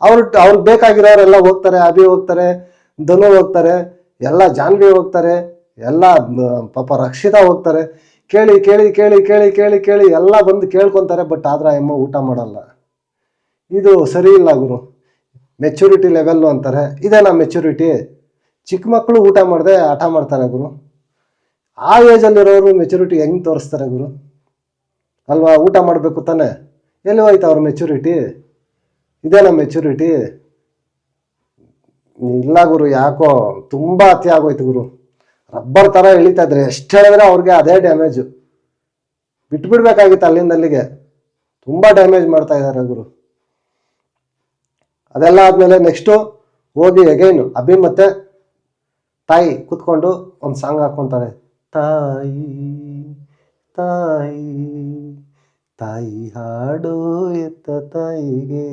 ಅವ್ರಿಗೆ ಬೇಕಾಗಿರೋರೆಲ್ಲ ಹೋಗ್ತಾರೆ. ಅಭಿ ಹೋಗ್ತಾರೆ, ಧನು ಹೋಗ್ತಾರೆ, ಎಲ್ಲ ಜಾನ್ವಿ ಹೋಗ್ತಾರೆ, ಎಲ್ಲ ಪಾಪ ರಕ್ಷಿತಾ ಹೋಗ್ತಾರೆ. ಕೇಳಿ ಕೇಳಿ ಕೇಳಿ ಕೇಳಿ ಕೇಳಿ ಕೇಳಿ ಎಲ್ಲ ಬಂದು ಕೇಳ್ಕೊತಾರೆ. ಬಟ್ ಆದ್ರೆ ಅಮ್ಮ ಊಟ ಮಾಡಲ್ಲ. ಇದು ಸರಿ ಇಲ್ಲ ಗುರು. ಮೆಚುರಿಟಿ ಲೆವೆಲ್ಲು ಅಂತಾರೆ, ಇದೇನಾ ಮೆಚುರಿಟಿ? ಚಿಕ್ಕ ಮಕ್ಕಳು ಊಟ ಮಾಡದೆ ಹಠ ಮಾಡ್ತಾರೆ ಗುರು. ಆ ಏಜಲ್ಲಿರೋರು ಮೆಚುರಿಟಿ ಹೆಂಗೆ ತೋರಿಸ್ತಾರೆ ಗುರು? ಅಲ್ವಾ? ಊಟ ಮಾಡಬೇಕು ತಾನೆ. ಎಲ್ಲಿ ಹೋಯ್ತು ಅವ್ರ ಮೆಚುರಿಟಿ? ಇದೇನಾ ಮೆಚುರಿಟಿ? ಇಲ್ಲ ಗುರು, ಯಾಕೋ ತುಂಬ ಅತಿ ಆಗೋಯ್ತು ಗುರು. ರಬ್ಬರ್ ಥರ ಎಳಿತಾ ಇದ್ರೆ ಎಷ್ಟು ಹೇಳಿದ್ರೆ ಅವ್ರಿಗೆ ಅದೇ ಡ್ಯಾಮೇಜು. ಬಿಟ್ಬಿಡ್ಬೇಕಾಗಿತ್ತು ಅಲ್ಲಿಂದ ಅಲ್ಲಿಗೆ. ತುಂಬ ಡ್ಯಾಮೇಜ್ ಮಾಡ್ತಾ ಇದ್ದಾರೆ ಗುರು. ಅದೆಲ್ಲ ಆದಮೇಲೆ ನೆಕ್ಸ್ಟು ಹೋಗಿ ಅಗೈನು ಅಭಿ ಮತ್ತೆ ತಾಯಿ ಕೂತ್ಕೊಂಡು ಒಂದು ಸಾಂಗ್ ಹಾಕ್ಕೊತಾರೆ. ತಾಯಿ ತಾಯಿ ತಾಯಿ ಹಾಡು ಎತ್ತ ತಾಯಿಗೆ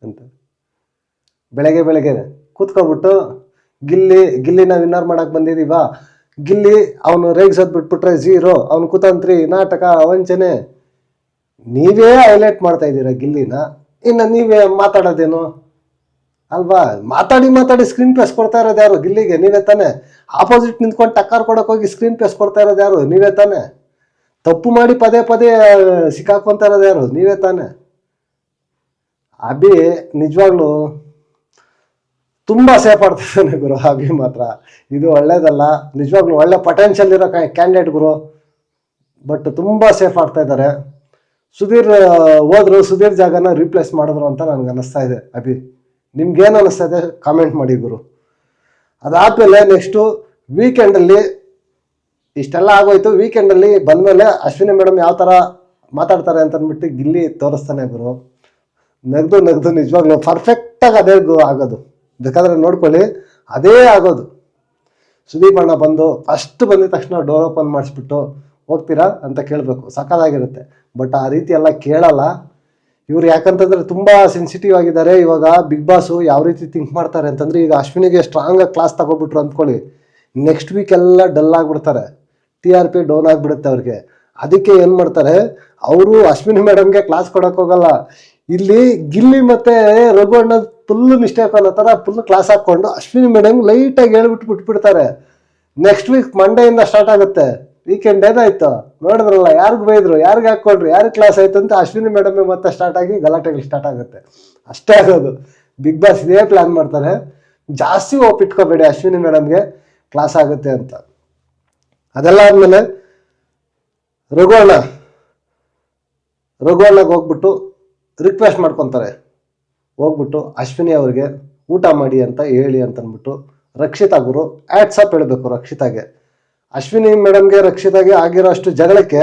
ಅಂತ ಬೆಳಗ್ಗೆ ಬೆಳಗ್ಗೆ ಕೂತ್ಕೊಬಿಟ್ಟು ಗಿಲ್ಲಿನ ವಿನ್ನರ್ ಮಾಡಕ್ಕೆ ಬಂದಿದ್ದೀವ. ಗಿಲ್ಲಿ ಅವನು ರೇಗ್ಸೋದು ಬಿಟ್ಬಿಟ್ರೆ ಝೀರೋ, ಅವನು ಕುತಂತ್ರಿ, ನಾಟಕ, ವಂಚನೆ. ನೀವೇ ಹೈಲೈಟ್ ಮಾಡ್ತಾ ಇದ್ದೀರಾ ಗಿಲ್ಲಿನ, ಇನ್ನು ನೀವೇ ಮಾತಾಡೋದೇನು ಅಲ್ವಾ? ಮಾತಾಡಿ ಸ್ಕ್ರೀನ್ ಪ್ಲೇಸ್ ಕೊಡ್ತಾ ಇರೋದು ಯಾರು? ಗಿಲ್ಲಿಗೆ ನೀವೇ ತಾನೆ. ಆಪೋಸಿಟ್ ನಿಂತ್ಕೊಂಡು ಟಕ್ಕರ್ ಕೊಡೋಕೆ ಹೋಗಿ ಸ್ಕ್ರೀನ್ ಪ್ಲೇಸ್ ಕೊಡ್ತಾ ಇರೋದು ಯಾರು? ನೀವೇ ತಾನೆ. ತಪ್ಪು ಮಾಡಿ ಪದೇ ಪದೇ ಸಿಕ್ಕಾಕೊಂತ ಇರೋದು ಯಾರು? ನೀವೇ ತಾನೆ. ಅಭಿ ನಿಜವಾಗ್ಲೂ ತುಂಬ ಸೇಫ್ ಆಡ್ತಿದ್ದಾನೆ ಗುರು. ಅಭಿ ಮಾತ್ರ ಇದು ಒಳ್ಳೇದಲ್ಲ. ನಿಜವಾಗ್ಲೂ ಒಳ್ಳೆ ಪೊಟೆನ್ಷಿಯಲ್ ಇರೋ ಕ್ಯಾಂಡಿಡೇಟ್ ಗುರು. ಬಟ್ ತುಂಬ ಸೇಫ್ ಆಡ್ತಾ ಇದ್ದಾರೆ. ಸುಧೀರ್ ಹೋದ್ರು, ಸುಧೀರ್ ಜಾಗನ ರೀಪ್ಲೇಸ್ ಮಾಡಿದ್ರು ಅಂತ ನನಗೆ ಅನ್ನಿಸ್ತಾ ಇದೆ. ಅಭಿ ನಿಮ್ಗೇನು ಅನ್ನಿಸ್ತಾ ಇದೆ ಕಾಮೆಂಟ್ ಮಾಡಿ ಗುರು. ಅದಾದಮೇಲೆ ನೆಕ್ಸ್ಟು ವೀಕೆಂಡಲ್ಲಿ ಇಷ್ಟೆಲ್ಲ ಆಗೋಯ್ತು. ವೀಕೆಂಡಲ್ಲಿ ಬಂದಮೇಲೆ ಅಶ್ವಿನಿ ಮೇಡಮ್ ಯಾವ ಥರ ಮಾತಾಡ್ತಾರೆ ಅಂತ ಅಂದ್ಬಿಟ್ಟು ಗಿಲ್ಲಿ ತೋರಿಸ್ತಾನೆ ಗುರು. ನಗ್ದು ನಿಜವಾಗ್ಲೂ ಪರ್ಫೆಕ್ಟಾಗಿ ಅದೇ ಆಗೋದು. ಬೇಕಾದ್ರೆ ನೋಡ್ಕೊಳ್ಳಿ, ಅದೇ ಆಗೋದು. ಸುದೀಪ್ ಅಣ್ಣ ಬಂದು ಫಸ್ಟ್ ಬಂದಿದ ತಕ್ಷಣ ಡೋರ್ ಓಪನ್ ಮಾಡಿಸ್ಬಿಟ್ಟು ಹೋಗ್ತೀರಾ ಅಂತ ಕೇಳಬೇಕು, ಸಕ್ಕತ್ತಾಗಿರುತ್ತೆ. ಬಟ್ ಆ ರೀತಿ ಎಲ್ಲ ಕೇಳಲ್ಲ ಇವ್ರು. ಯಾಕಂತಂದ್ರೆ ತುಂಬ ಸೆನ್ಸಿಟಿವ್ ಆಗಿದ್ದಾರೆ. ಇವಾಗ ಬಿಗ್ ಬಾಸು ಯಾವ ರೀತಿ ಥಿಂಕ್ ಮಾಡ್ತಾರೆ ಅಂತಂದ್ರೆ, ಈಗ ಅಶ್ವಿನಿಗೆ ಸ್ಟ್ರಾಂಗಾಗಿ ಕ್ಲಾಸ್ ತಗೊಬಿಟ್ರು ಅಂದ್ಕೊಳ್ಳಿ, ನೆಕ್ಸ್ಟ್ ವೀಕ್ ಎಲ್ಲ ಡಲ್ ಆಗಿಬಿಡ್ತಾರೆ. TRP ಡೌನ್ ಆಗಿಬಿಡುತ್ತೆ ಅವ್ರಿಗೆ. ಅದಕ್ಕೆ ಏನು ಮಾಡ್ತಾರೆ ಅವರು, ಅಶ್ವಿನಿ ಮೇಡಮ್ಗೆ ಕ್ಲಾಸ್ ಕೊಡೋಕೆ ಹೋಗಲ್ಲ. ಇಲ್ಲಿ ಗಿಲ್ಲಿ ಮತ್ತೆ ರಘು ಅಣ್ಣ ಫುಲ್ ಮಿಸ್ಟೇಕ್ ಅನ್ನೋ ಥರ ಫುಲ್ ಕ್ಲಾಸ್ ಹಾಕ್ಕೊಂಡು ಅಶ್ವಿನಿ ಮೇಡಮ್ ಲೈಟಾಗಿ ಬಿಟ್ಬಿಡ್ತಾರೆ. ನೆಕ್ಸ್ಟ್ ವೀಕ್ ಮಂಡೆಯಿಂದ ಸ್ಟಾರ್ಟ್ ಆಗುತ್ತೆ. ವೀಕೆಂಡ್ ಏನಾಯ್ತು ನೋಡಿದ್ರಲ್ಲ, ಯಾರಿಗೆ ಬೈದ್ರು, ಯಾರಿಗೆ ಹಾಕ್ಕೊಡ್ರಿ, ಯಾರಿಗೆ ಕ್ಲಾಸ್ ಆಯ್ತು ಅಂತ ಅಶ್ವಿನಿ ಮೇಡಮ್ ಮತ್ತೆ ಸ್ಟಾರ್ಟ್ ಆಗಿ ಗಲಾಟೆಗಳು ಸ್ಟಾರ್ಟ್ ಆಗುತ್ತೆ. ಅಷ್ಟೇ ಆಗೋದು. ಬಿಗ್ ಬಾಸ್ ಇದೇ ಪ್ಲಾನ್ ಮಾಡ್ತಾರೆ. ಜಾಸ್ತಿ ಒಪ್ಪಿಟ್ಕೋಬೇಡಿ ಅಶ್ವಿನಿ ಮೇಡಮ್ಗೆ ಕ್ಲಾಸ್ ಆಗುತ್ತೆ ಅಂತ. ಅದೆಲ್ಲ ಆದಮೇಲೆ ರಘು ಅಣ್ಣಗೆ ಹೋಗ್ಬಿಟ್ಟು ರಿಕ್ವೆಸ್ಟ್ ಮಾಡ್ಕೊತಾರೆ. ಹೋಗ್ಬಿಟ್ಟು ಅಶ್ವಿನಿ ಅವ್ರಿಗೆ ಊಟ ಮಾಡಿ ಅಂತ ಹೇಳಿ ಅಂತಂದ್ಬಿಟ್ಟು ರಕ್ಷಿತಾ ಗುರು ಆ್ಯಟ್ಸಪ್ ಹೇಳಬೇಕು ರಕ್ಷಿತಾಗೆ. ಅಶ್ವಿನಿ ಮೇಡಮ್ಗೆ ರಕ್ಷಿತಾಗೆ ಆಗಿರೋ ಅಷ್ಟು ಜಗಳಕ್ಕೆ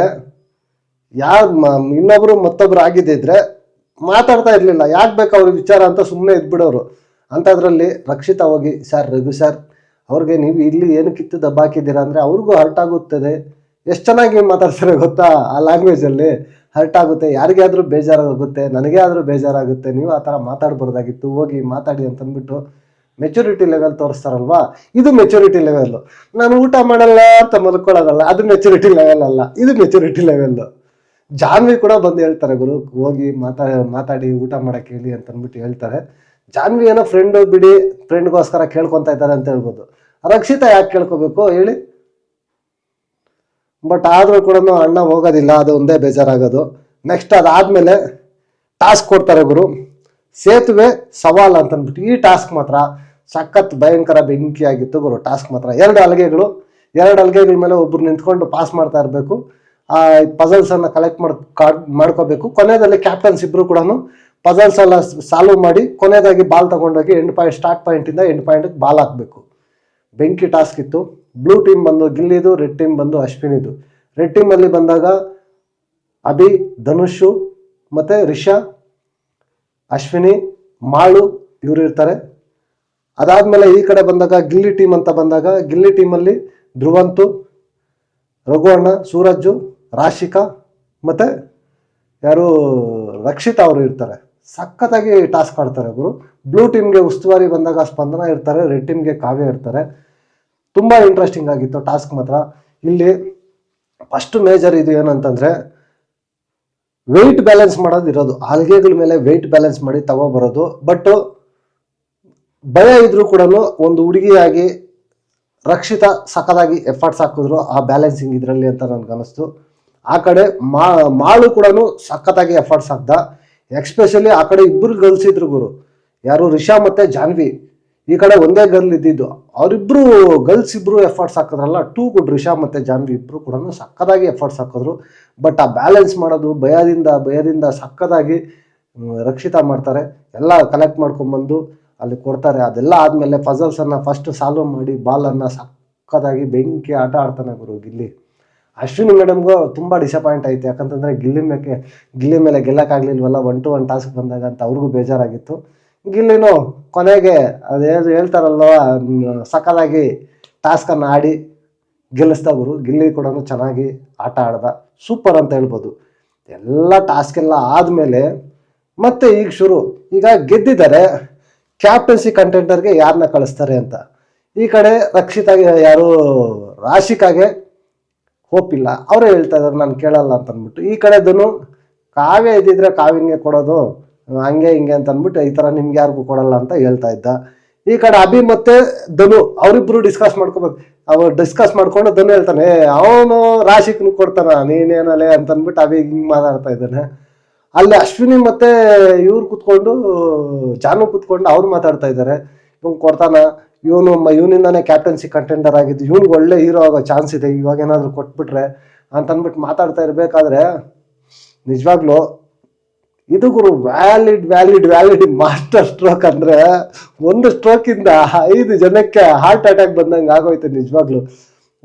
ಇನ್ನೊಬ್ರು ಮತ್ತೊಬ್ರು ಆಗಿದ್ದಿದ್ರೆ ಮಾತಾಡ್ತಾ ಇರಲಿಲ್ಲ. ಯಾಕೆ ಬೇಕು ಅವ್ರಿಗೆ ವಿಚಾರ ಅಂತ ಸುಮ್ಮನೆ ಇದ್ಬಿಡೋರು. ಅಂಥದ್ರಲ್ಲಿ ರಕ್ಷಿತಾ ಹೋಗಿ, ಸರ್ ರಘು ಸರ್ ಅವ್ರಿಗೆ ನೀವು ಇಲ್ಲಿ ಏನಕ್ಕಿತ್ತು ದಬ್ಬಾಕಿದ್ದೀರಾ ಅಂದರೆ ಅವ್ರಿಗೂ ಹರ್ಟ್ ಆಗುತ್ತದೆ. ಎಷ್ಟು ಚೆನ್ನಾಗಿ ಮಾತಾಡ್ತಾರೆ ಗೊತ್ತಾ, ಆ ಲ್ಯಾಂಗ್ವೇಜಲ್ಲಿ ಹರ್ಟ್ ಆಗುತ್ತೆ. ಯಾರಿಗೇ ಆದರೂ ಬೇಜಾರಾಗುತ್ತೆ, ನನಗೇ ಆದರೂ ಬೇಜಾರಾಗುತ್ತೆ. ನೀವು ಆ ಥರ ಮಾತಾಡ್ಬಾರ್ದಾಗಿತ್ತು, ಹೋಗಿ ಮಾತಾಡಿ ಅಂತಂದ್ಬಿಟ್ಟು ಮೆಚುರಿಟಿ ಲೆವೆಲ್ ತೋರಿಸ್ತಾರಲ್ವಾ, ಇದು ಮೆಚುರಿಟಿ ಲೆವೆಲ್ಲು. ನಾನು ಊಟ ಮಾಡಲ್ಲ ಅಂತ ಮಲ್ಕೊಳ್ಳೋದಲ್ಲ, ಅದು ಮೆಚುರಿಟಿ ಲೆವೆಲ್ ಅಲ್ಲ, ಇದು ಮೆಚುರಿಟಿ ಲೆವೆಲ್ಲು. ಜಾನ್ವಿ ಕೂಡ ಬಂದು ಹೇಳ್ತಾರೆ ಗುರು, ಹೋಗಿ ಮಾತಾಡಿ ಊಟ ಮಾಡಕ್ಕೆ ಹೇಳಿ ಅಂತಂದ್ಬಿಟ್ಟು ಹೇಳ್ತಾರೆ. ಜಾನ್ವಿ ಏನೋ ಫ್ರೆಂಡು ಬಿಡಿ, ಫ್ರೆಂಡ್ಗೋಸ್ಕರ ಕೇಳ್ಕೊತಾ ಇದ್ದಾರೆ ಅಂತ ಹೇಳ್ಬೋದು. ರಕ್ಷಿತಾ ಯಾಕೆ ಕೇಳ್ಕೊಬೇಕು ಹೇಳಿ? ಬಟ್ ಆದರೂ ಕೂಡ ಅಣ್ಣ ಹೋಗೋದಿಲ್ಲ, ಅದು ಒಂದೇ ಬೇಜಾರಾಗೋದು. ನೆಕ್ಸ್ಟ್ ಅದಾದಮೇಲೆ ಟಾಸ್ಕ್ ಕೊಡ್ತಾರೆ ಗುರು, ಸೇತುವೆ ಸವಾಲ್ ಅಂತ ಅಂದ್ಬಿಟ್ಟು. ಈ ಟಾಸ್ಕ್ ಮಾತ್ರ ಸಖತ್ ಭಯಂಕರ ಬೆಂಕಿ ಆಗಿತ್ತು ಗುರು. ಟಾಸ್ಕ್ ಮಾತ್ರ ಎರಡು ಹಲಗೆಗಳ ಮೇಲೆ ಒಬ್ರು ನಿಂತ್ಕೊಂಡು ಪಾಸ್ ಮಾಡ್ತಾ ಇರಬೇಕು. ಆ ಪಜಲ್ಸ್ ಅನ್ನ ಕಲೆಕ್ಟ್ ಮಾಡ್ಕೋಬೇಕು. ಕೊನೆಯಲ್ಲಿ ಕ್ಯಾಪ್ಟನ್ಸ್ ಇಬ್ರು ಕೂಡ ಪಜಲ್ಸ್ ಎಲ್ಲ ಸಾಲ್ವ್ ಮಾಡಿ ಕೊನೆಯದಾಗಿ ಬಾಲ್ ತಗೊಂಡೋಗಿ ಸ್ಟಾರ್ಟ್ ಪಾಯಿಂಟ್ ಇಂದ ಎಂಡ್ ಪಾಯಿಂಟ್ ಬಾಲ್ ಹಾಕ್ಬೇಕು. ಬೆಂಕಿ ಟಾಸ್ಕ್ ಇತ್ತು. ಬ್ಲೂ ಟೀಮ್ ಬಂದು ಗಿಲ್ಲಿದು, ರೆಡ್ ಟೀಮ್ ಬಂದು ಅಶ್ವಿನಿದು. ರೆಡ್ ಟೀಮ್ ಅಲ್ಲಿ ಬಂದಾಗ ಅಭಿ, ಧನುಷು ಮತ್ತೆ ರಿಷಾ, ಅಶ್ವಿನಿ, ಮಾಳು ಇವರು ಇರ್ತಾರೆ. ಅದಾದ್ಮೇಲೆ ಈ ಕಡೆ ಬಂದಾಗ ಗಿಲ್ಲಿ ಟೀಮ್ ಅಂತ ಬಂದಾಗ ಗಿಲ್ಲಿ ಟೀಮಲ್ಲಿ ಧ್ರುವಂತು, ರಘುವಣ್ಣ, ಸೂರಜ್ಜು, ರಾಶಿಕಾ ಮತ್ತೆ ಯಾರು ರಕ್ಷಿತಾ ಅವರು ಇರ್ತಾರೆ. ಸಖತ್ತಾಗಿ ಟಾಸ್ಕ್ ಆಡ್ತಾರೆ ಗುರು. ಬ್ಲೂ ಟೀಮ್ಗೆ ಉಸ್ತುವಾರಿ ಬಂದಾಗ ಸ್ಪಂದನ ಇರ್ತಾರೆ, ರೆಡ್ ಟೀಮ್ಗೆ ಕಾವ್ಯ ಇರ್ತಾರೆ. ತುಂಬಾ ಇಂಟ್ರೆಸ್ಟಿಂಗ್ ಆಗಿತ್ತು ಟಾಸ್ಕ್ ಮಾತ್ರ. ಇಲ್ಲಿ ಫಸ್ಟ್ ಮೇಜರ್ ಇದು ಏನಂತಂದ್ರೆ ವೆಯ್ಟ್ ಬ್ಯಾಲೆನ್ಸ್ ಮಾಡೋದು ಇರೋದು. ಹಲಗೆಗಳ ಮೇಲೆ ವೆಯ್ಟ್ ಬ್ಯಾಲೆನ್ಸ್ ಮಾಡಿ ತಗೋಬರೋದು. ಬಟ್ ಭಯ ಇದ್ರೂ ಕೂಡ ಒಂದು ಹುಡುಗಿಯಾಗಿ ರಕ್ಷಿತಾ ಸಖತ್ತಾಗಿ ಎಫರ್ಟ್ಸ್ ಹಾಕಿದ್ರು ಆ ಬ್ಯಾಲೆನ್ಸಿಂಗ್ ಇದರಲ್ಲಿ ಅಂತ ನನ್ಗೆ ಅನಿಸ್ತು. ಆ ಕಡೆ ಮಾಳು ಕೂಡ ಸಖತ್ತಾಗಿ ಎಫರ್ಟ್ಸ್ ಹಾಕ್ದ. ಎಕ್ಸ್ಪೆಷಲಿ ಆ ಕಡೆ ಇಬ್ಬರು ಗರ್ಲ್ಸ್ ಇದ್ರು ಗುರು, ಯಾರು ರಿಷಾ ಮತ್ತೆ ಜಾನ್ವಿ. ಈ ಕಡೆ ಒಂದೇ ಗರ್ಲ್ ಇದ್ದಿದ್ದು, ಅವರಿಬ್ರು ಗರ್ಲ್ಸ್ ಇಬ್ರು ಎಫರ್ಟ್ಸ್ ಹಾಕಿದ್ರಲ್ಲ, ಟೂ ಗುಡ್. ರಿಷಾ ಮತ್ತೆ ಜಾನ್ವಿ ಇಬ್ರು ಕೂಡ ಸಕ್ಕದಾಗಿ ಎಫರ್ಟ್ಸ್ ಹಾಕಿದ್ರು. ಬಟ್ ಆ ಬ್ಯಾಲೆನ್ಸ್ ಮಾಡೋದು ಭಯದಿಂದ ಸಕ್ಕದಾಗಿ ರಕ್ಷಿತಾ ಮಾಡ್ತಾರೆ. ಎಲ್ಲ ಕಲೆಕ್ಟ್ ಮಾಡ್ಕೊಂಡ್ಬಂದು ಅಲ್ಲಿ ಕೊಡ್ತಾರೆ. ಅದೆಲ್ಲ ಆದ್ಮೇಲೆ ಪಜಲ್ಸ್ ಅನ್ನ ಫಸ್ಟ್ ಸಾಲ್ವ್ ಮಾಡಿ ಬಾಲ್ ಅನ್ನ ಸಕ್ಕದಾಗಿ ಬೆಂಕಿ ಆಟ ಆಡ್ತಾನೆ ಗುರು ಗಿಲ್ಲಿ. ಅಶ್ವಿನಿ ಮೇಡಮ್ಗೂ ತುಂಬಾ ಡಿಸಪಾಯಿಂಟ್ ಆಯ್ತು. ಯಾಕಂತಂದ್ರೆ ಗಿಲ್ಲಿ ಮೇಲೆ ಗೆಲ್ಲಕ್ಕಾಗ್ಲಿಲ್ವಲ್ಲ 1-1 ಟಾಸ್ಕ್ ಬಂದಾಗ ಅಂತ ಅವ್ರಿಗೂ ಬೇಜಾರಾಗಿತ್ತು. ಗಿಲ್ಲಿನೂ ಕೊನೆಗೆ ಅದೇ ಹೇಳ್ತಾರಲ್ವ ಸಕಲಾಗಿ ಟಾಸ್ಕ್ ಅನ್ನ ಆಡಿ ಗೆಲ್ಲಿಸ್ತಾ ಗುರು. ಗಿಲ್ಲಿ ಕೂಡ ಚೆನ್ನಾಗಿ ಆಟ ಆಡ್ದ, ಸೂಪರ್ ಅಂತ ಹೇಳ್ಬೋದು. ಎಲ್ಲ ಟಾಸ್ಕ್ ಎಲ್ಲ ಆದ್ಮೇಲೆ ಮತ್ತೆ ಈಗ ಗೆದ್ದಿದ್ದಾರೆ. ಕ್ಯಾಪ್ಟನ್ಸಿ ಕಂಟೆಂಟರ್ಗೆ ಯಾರನ್ನ ಕಳಿಸ್ತಾರೆ ಅಂತ. ಈ ಕಡೆ ರಕ್ಷಿತಾಗೆ ಯಾರು ರಾಶಿಕಾಗೆ ಹೋಪ್ ಇಲ್ಲ, ಅವರೇ ಹೇಳ್ತಾ ಇದಾರೆ ನಾನು ಕೇಳಲ್ಲ ಅಂತ ಅಂದ್ಬಿಟ್ಟು. ಈ ಕಡೆ ಕಾವ್ಯ ಇದ್ದಿದ್ರೆ ಕಾವ್ಯಂಗೆ ಕೊಡೋದು, ಹಂಗೆ ಹಿಂಗೆ ಅಂತ ಅಂದ್ಬಿಟ್ಟು ಈ ತರ ನಿಮ್ಗೆ ಯಾರಿಗೂ ಕೊಡಲ್ಲ ಅಂತ ಹೇಳ್ತಾ ಇದ್ದ. ಈ ಕಡೆ ಅಭಿ ಮತ್ತೆ ಧನು ಅವರಿಬ್ರು ಡಿಸ್ಕಸ್ ಮಾಡ್ಕೊಂಡು ಧನು ಹೇಳ್ತಾನೆ ಅವನು ರಾಶಿಕ್ನು ಕೊಡ್ತಾನ ನೀನೇನಲೆ ಅಂತ ಅಂದ್ಬಿಟ್ಟು ಅಭಿ ಹಿಂಗ್ ಮಾತಾಡ್ತಾ ಇದ್ದಾನೆ. ಅಲ್ಲಿ ಅಶ್ವಿನಿ ಮತ್ತೆ ಜಾನು ಕುತ್ಕೊಂಡು ಅವ್ರು ಮಾತಾಡ್ತಾ ಇದ್ದಾರೆ, ಇವ್ನು ಕೊಡ್ತಾನ, ಇವನಿಂದಾನೇ ಕ್ಯಾಪ್ಟನ್ಸಿ ಕಂಟೆಂಡರ್ ಆಗಿದ್ದು, ಇವ್ನಿಗೆ ಒಳ್ಳೆ ಹೀರೋ ಆಗೋ ಚಾನ್ಸ್ ಇದೆ, ಇವಾಗ ಏನಾದ್ರು ಕೊಟ್ಬಿಟ್ರೆ ಅಂತ ಅಂದ್ಬಿಟ್ಟು ಮಾತಾಡ್ತಾ ಇರ್ಬೇಕಾದ್ರೆ ನಿಜವಾಗ್ಲು ಇದು ಗುರು ವ್ಯಾಲಿಡ್ ಮಾಸ್ಟರ್ ಸ್ಟ್ರೋಕ್. ಅಂದ್ರೆ ಒಂದು ಸ್ಟ್ರೋಕ್ ಇಂದ 5 ಜನಕ್ಕೆ ಹಾರ್ಟ್ ಅಟ್ಯಾಕ್ ಬಂದಂಗೆ ಆಗೋಯ್ತು ನಿಜವಾಗ್ಲು.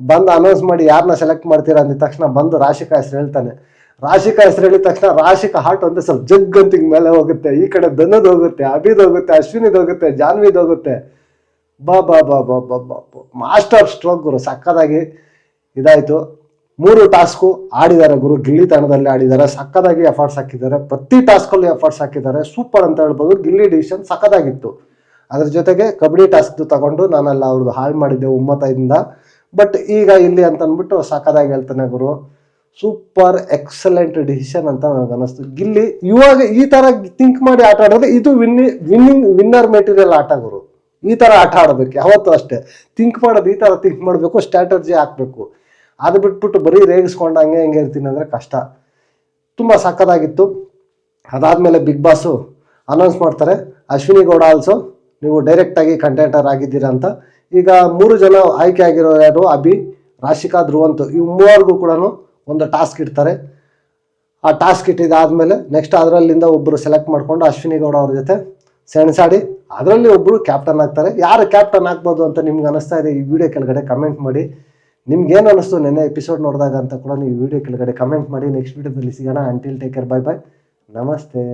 ಬಂದು ಅನೌನ್ಸ್ ಮಾಡಿ ಯಾರನ್ನ ಸೆಲೆಕ್ಟ್ ಮಾಡ್ತೀರಾ ಅಂದಿದ ತಕ್ಷಣ ಬಂದು ರಾಶಿಕಾ ಹೆಸರು ಹೇಳ್ತಾನೆ. ರಾಶಿಕಾ ಹೆಸರು ಹೇಳಿದ ತಕ್ಷಣ ರಾಶಿಕಾ ಹಾರ್ಟ್ ಒಂದೇ ಸ್ವಲ್ಪ ಜಗ್ ಅಂತ ಮೇಲೆ ಹೋಗುತ್ತೆ. ಈ ಕಡೆ ಧನದ್ ಹೋಗುತ್ತೆ, ಅಭಿದ್ ಹೋಗುತ್ತೆ, ಅಶ್ವಿನಿದ್ ಹೋಗುತ್ತೆ, ಜಾನ್ವಿದ್ ಹೋಗುತ್ತೆ. ಬಾ ಮಾಸ್ಟರ್ ಸ್ಟ್ರೋಕ್ ಗುರು. ಸಕ್ಕದಾಗಿ ಇದಾಯ್ತು. 3 ಟಾಸ್ಕು ಆಡಿದ್ದಾರೆ ಗುರು, ಗಿಲ್ಲಿ ತಂಡದಲ್ಲಿ ಆಡಿದ್ದಾರೆ, ಸಕ್ಕದಾಗಿ ಎಫರ್ಟ್ಸ್ ಹಾಕಿದ್ದಾರೆ. ಪ್ರತಿ ಟಾಸ್ಕಲ್ಲೂ ಎಫರ್ಟ್ಸ್ ಹಾಕಿದ್ದಾರೆ, ಸೂಪರ್ ಅಂತ ಹೇಳ್ಬೋದು. ಗಿಲ್ಲಿ ಡಿಸಿಷನ್ ಸಕ್ಕದಾಗಿತ್ತು. ಅದ್ರ ಜೊತೆಗೆ ಕಬಡ್ಡಿ ಟಾಸ್ಕ್ ತಗೊಂಡು ನಾನೆಲ್ಲ ಅವ್ರದ್ದು ಹಾಳು ಮಾಡಿದ್ದೆ 9-5. ಬಟ್ ಈಗ ಇಲ್ಲಿ ಅಂತ ಅಂದ್ಬಿಟ್ಟು ಸಕ್ಕದಾಗಿ ಹೇಳ್ತಾನೆ ಗುರು. ಸೂಪರ್ ಎಕ್ಸಲೆಂಟ್ ಡಿಸಿಷನ್ ಅಂತ ನನಗೆ ಅನಿಸ್ತು. ಗಿಲ್ಲಿ ಇವಾಗ ಈ ತರ ಥಿಂಕ್ ಮಾಡಿ ಆಟ ಆಡೋದು ಇದು ವಿನ್ನರ್ ಮೆಟೀರಿಯಲ್ ಆಟ ಗುರು. ಈ ತರ ಆಟ ಆಡಬೇಕು ಯಾವತ್ತೂ ಅಷ್ಟೇ. ಥಿಂಕ್ ಮಾಡೋದು ಈ ತರ ಥಿಂಕ್ ಮಾಡಬೇಕು, ಸ್ಟ್ರಾಟಜಿ ಹಾಕ್ಬೇಕು. ಅದು ಬಿಟ್ಬಿಟ್ಟು ಬರೀ ರೇಗಿಸ್ಕೊಂಡು ಹಂಗೆ ಇರ್ತೀನಿ ಅಂದ್ರೆ ಕಷ್ಟ. ತುಂಬಾ ಸಕ್ಕದಾಗಿತ್ತು. ಅದಾದ್ಮೇಲೆ ಬಿಗ್ ಬಾಸ್ ಅನೌನ್ಸ್ ಮಾಡ್ತಾರೆ, ಅಶ್ವಿನಿ ಗೌಡ ಆಲ್ಸೋ ನೀವು ಡೈರೆಕ್ಟ್ ಆಗಿ ಕಂಟೆಂಟರ್ ಆಗಿದ್ದೀರಾ ಅಂತ. ಈಗ 3 ಜನ ಆಯ್ಕೆ ಆಗಿರೋ ಯಾರು, ಅಭಿ, ರಾಶಿಕಾ, ಧ್ರುವಂತು, ಇವು 3 ಕೂಡ ಒಂದು ಟಾಸ್ಕ್ ಇಡ್ತಾರೆ. ಆ ಟಾಸ್ಕ್ ಇಟ್ಟಿದ್ದಾದ್ಮೇಲೆ ನೆಕ್ಸ್ಟ್ ಅದರಲ್ಲಿಂದ ಒಬ್ಬರು ಸೆಲೆಕ್ಟ್ ಮಾಡ್ಕೊಂಡು ಅಶ್ವಿನಿ ಗೌಡ ಅವ್ರ ಜೊತೆ ಸೆಣಸಾಡಿ ಅದರಲ್ಲಿ ಒಬ್ಬರು ಕ್ಯಾಪ್ಟನ್ ಆಗ್ತಾರೆ. ಯಾರು ಕ್ಯಾಪ್ಟನ್ ಆಗ್ಬೋದು ಅಂತ ನಿಮ್ಗೆ ಅನಿಸ್ತಾ ಇದೆ ಈ ವಿಡಿಯೋ ಕೆಳಗಡೆ ಕಮೆಂಟ್ ಮಾಡಿ. ನಿಮ್ಗೆ ಏನು ಅನಿಸ್ತು ನೆನ್ನೆ ಎಪಿಸೋಡ್ ನೋಡಿದಾಗ ಅಂತ ಕೂಡ ನೀವು ವಿಡಿಯೋ ಕೆಳಗಡೆ ಕಮೆಂಟ್ ಮಾಡಿ. ನೆಕ್ಸ್ಟ್ ವಿಡಿಯೋದಲ್ಲಿ ಸಿಗೋಣ. ಅಂಟಿಲ್ ಟೇಕ್ ಕೇರ್, ಬೈ ನಮಸ್ತೆ.